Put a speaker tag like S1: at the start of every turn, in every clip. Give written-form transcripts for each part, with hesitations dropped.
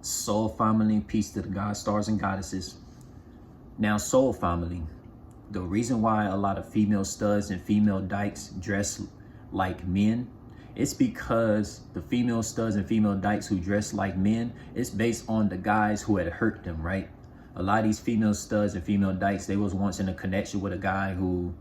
S1: Soul family, peace to the gods, stars, and goddesses. Now, soul family, the reason why a lot of female studs and female dykes dress like men, it's because the female studs and female dykes who dress like men, it's based on the guys who had hurt them, right? A lot of these female studs and female dykes, they was once in a connection with a guy who,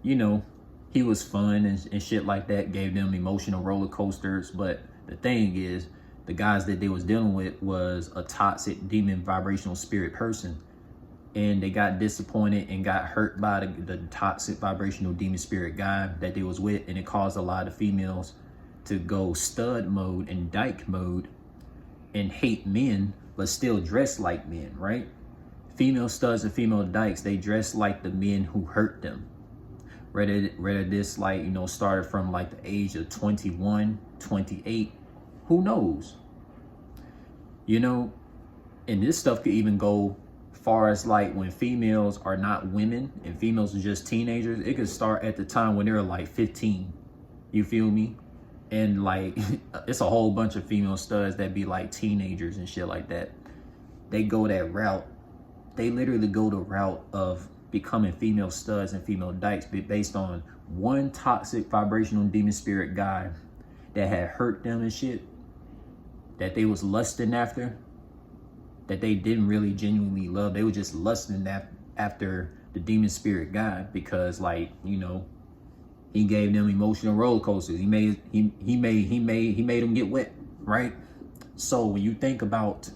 S1: you know, he was fun and shit like that, gave them emotional roller coasters. But the thing is, the guys that they was dealing with was a toxic demon vibrational spirit person, and they got disappointed and got hurt by the toxic vibrational demon spirit guy that they was with, and it caused a lot of females to go stud mode and dyke mode and hate men but still dress like men, right? Female studs and female dykes, they dress like the men who hurt them. Whether this, like, you know, started from like the age of 21, 28, who knows? You know, and this stuff could even go far as like when females are not women and females are just teenagers. It could start at the time when they're like 15. You feel me? And like, it's a whole bunch of female studs that be like teenagers and shit like that. They go that route. They literally go the route of becoming female studs and female dykes based on one toxic vibrational demon spirit guy that had hurt them and shit, that they was lusting after, that they didn't really genuinely love. They were just lusting after the demon spirit guy because, like, you know, he gave them emotional roller coasters. He made them get wet, right? So when you think about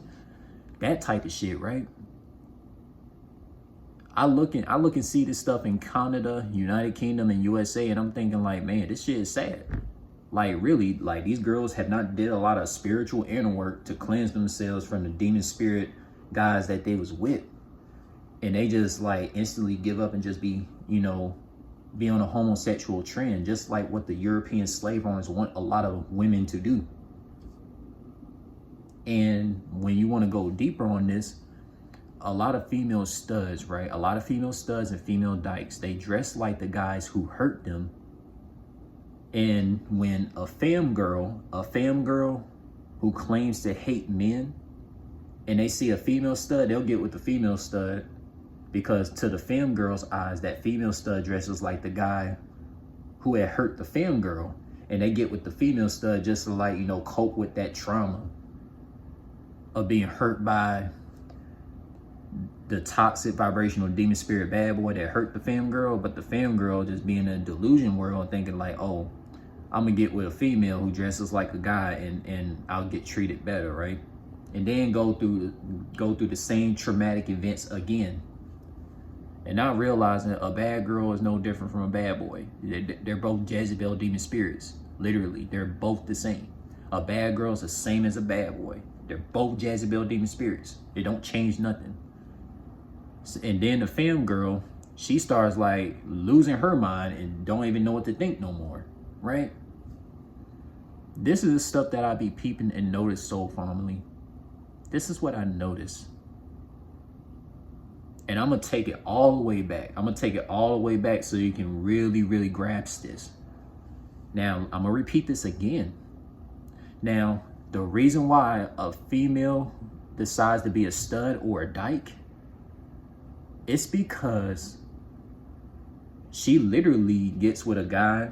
S1: that type of shit, right? I look and see this stuff in Canada, United Kingdom, and USA, and I'm thinking like, man, this shit is sad. Like, really, like, these girls have not did a lot of spiritual inner work to cleanse themselves from the demon spirit guys that they was with. And they just like instantly give up and just be, you know, be on a homosexual trend, just like what the European slave owners want a lot of women to do. And when you want to go deeper on this, a lot of female studs, right? A lot of female studs and female dykes, they dress like the guys who hurt them. And when a femme girl who claims to hate men, and they see a female stud, they'll get with the female stud because to the femme girl's eyes, that female stud dresses like the guy who had hurt the femme girl, and they get with the female stud just to, like, you know, cope with that trauma of being hurt by the toxic vibrational demon spirit bad boy that hurt the femme girl. But the femme girl just being in a delusion world and thinking like, oh, I'm gonna get with a female who dresses like a guy and I'll get treated better, right? And then go through the same traumatic events again, and not realizing a bad girl is no different from a bad boy. They're both Jezebel demon spirits. Literally, they're both the same. A bad girl is the same as a bad boy. They're both Jezebel demon spirits. They don't change nothing. And then the femme girl, she starts like losing her mind and don't even know what to think no more, right? This is the stuff that I be peeping and notice, soul family. This is what I notice. And I'm going to take it all the way back. I'm going to take it all the way back so you can really, really grasp this. Now, I'm going to repeat this again. Now, the reason why a female decides to be a stud or a dyke, it's because she literally gets with a guy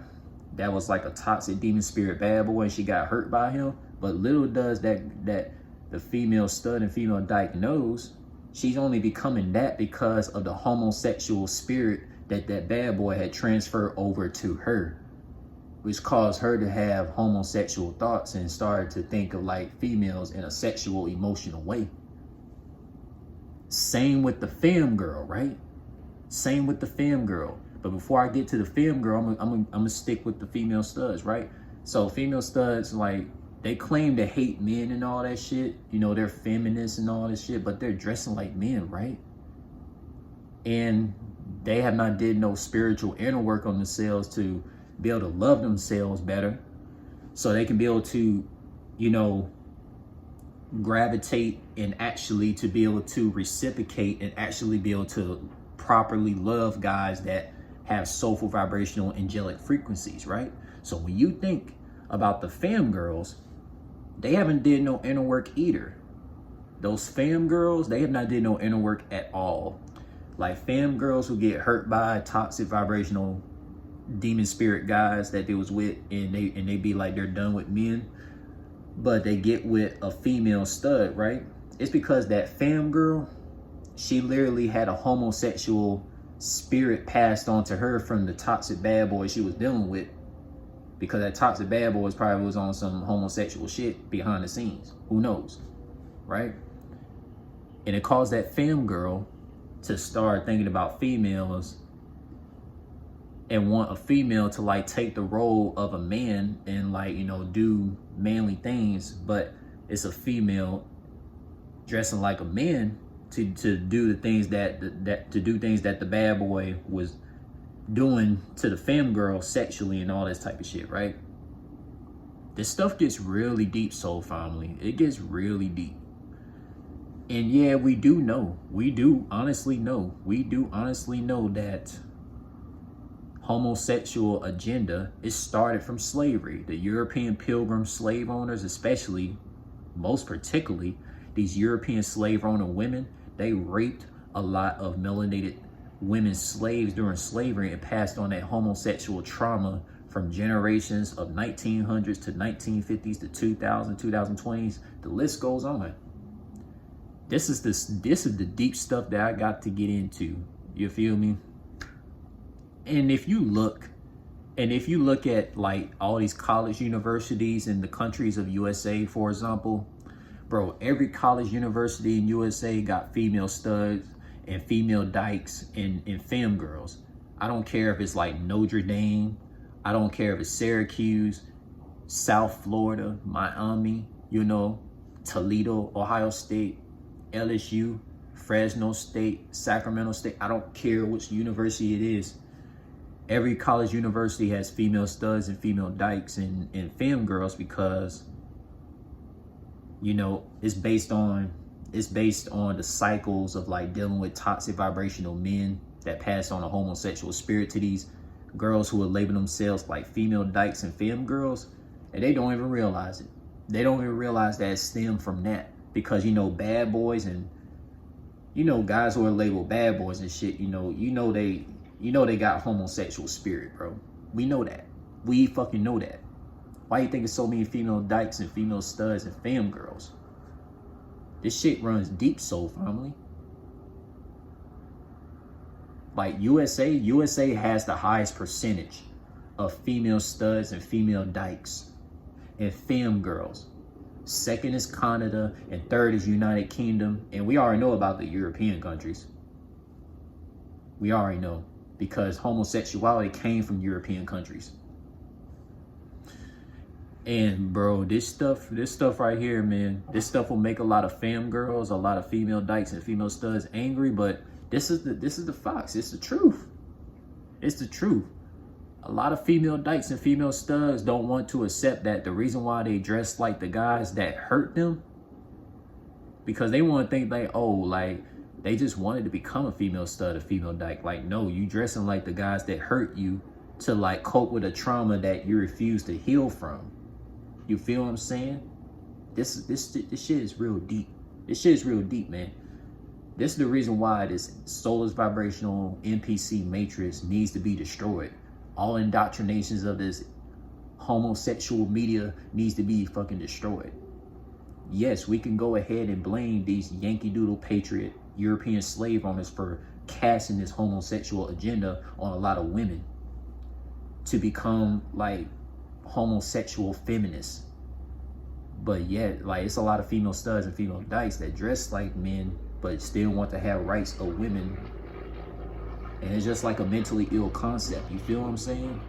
S1: that was like a toxic demon spirit bad boy and she got hurt by him. But little does that the female stud and female dyke knows, she's only becoming that because of the homosexual spirit that bad boy had transferred over to her, which caused her to have homosexual thoughts and started to think of like females in a sexual, emotional way. Same with the femme girl, right? Same with the femme girl. But before I get to the femme girl, I'm gonna stick with the female studs, right? So female studs, like, they claim to hate men and all that shit. You know, they're feminists and all this shit, but they're dressing like men, right? And they have not did no spiritual inner work on themselves to be able to love themselves better, so they can be able to, you know, gravitate and actually to be able to reciprocate and actually be able to properly love guys that have soulful vibrational angelic frequencies, right? So when you think about the femme girls, they haven't did no inner work either. those fam girls, they have not did no inner work at all. Like fam girls who get hurt by toxic vibrational demon spirit guys that they was with, and they be like they're done with men, but they get with a female stud, right? It's because that fam girl, she literally had a homosexual spirit passed on to her from the toxic bad boy she was dealing with, because that toxic bad boy probably was on some homosexual shit behind the scenes. Who knows, right? And it caused that femme girl to start thinking about females and want a female to like take the role of a man and like, you know, do manly things, but it's a female dressing like a man to do the things that the bad boy was doing to the femme girl sexually and all this type of shit, right? This stuff gets really deep, soul family. It gets really deep. And yeah, we do honestly know that homosexual agenda is started from slavery. The European pilgrim slave owners, especially, most particularly, these European slave owner women, they raped a lot of melanated women slaves during slavery and passed on that homosexual trauma from generations of 1900s to 1950s to 2020s. The list goes on. This is the deep stuff that I got to get into. You feel me? And if you look at like all these college universities in the countries of USA, for example, bro, every college university in USA got female studs and female dykes and femme girls. I don't care if it's like Notre Dame. I don't care if it's Syracuse, South Florida, Miami, you know, Toledo, Ohio State, LSU, Fresno State, Sacramento State. I don't care which university it is. Every college university has female studs and female dykes and femme girls because, you know, it's based on the cycles of like dealing with toxic vibrational men that pass on a homosexual spirit to these girls who are labeling themselves like female dykes and femme girls, and they don't even realize it. They don't even realize that it stemmed from that, because, you know, bad boys and, you know, guys who are labeled bad boys and shit, you know they got homosexual spirit, bro. We know that. We fucking know that. Why you think there's so many female dykes and female studs and femme girls? This shit runs deep, soul family. Like USA has the highest percentage of female studs and female dykes and femme girls. Second is Canada, and third is United Kingdom. And we already know about the European countries. We already know, because homosexuality came from European countries. And bro, this stuff right here, man, this stuff will make a lot of femme girls, a lot of female dykes and female studs angry, but this is the facts. It's the truth. It's the truth. A lot of female dykes and female studs don't want to accept that the reason why they dress like the guys that hurt them, because they want to think like, oh, like they just wanted to become a female stud, a female dyke. Like, no, you dressing like the guys that hurt you to like cope with a trauma that you refuse to heal from. You feel what I'm saying? This shit is real deep. This shit is real deep, man. This is the reason why this soulless vibrational NPC matrix needs to be destroyed. All indoctrinations of this homosexual media needs to be fucking destroyed. Yes, we can go ahead and blame these Yankee Doodle patriot European slave owners for casting this homosexual agenda on a lot of women to become like homosexual feminists. But yet, like, it's a lot of female studs and female dykes that dress like men but still want to have rights of women. And it's just like a mentally ill concept. You feel what I'm saying?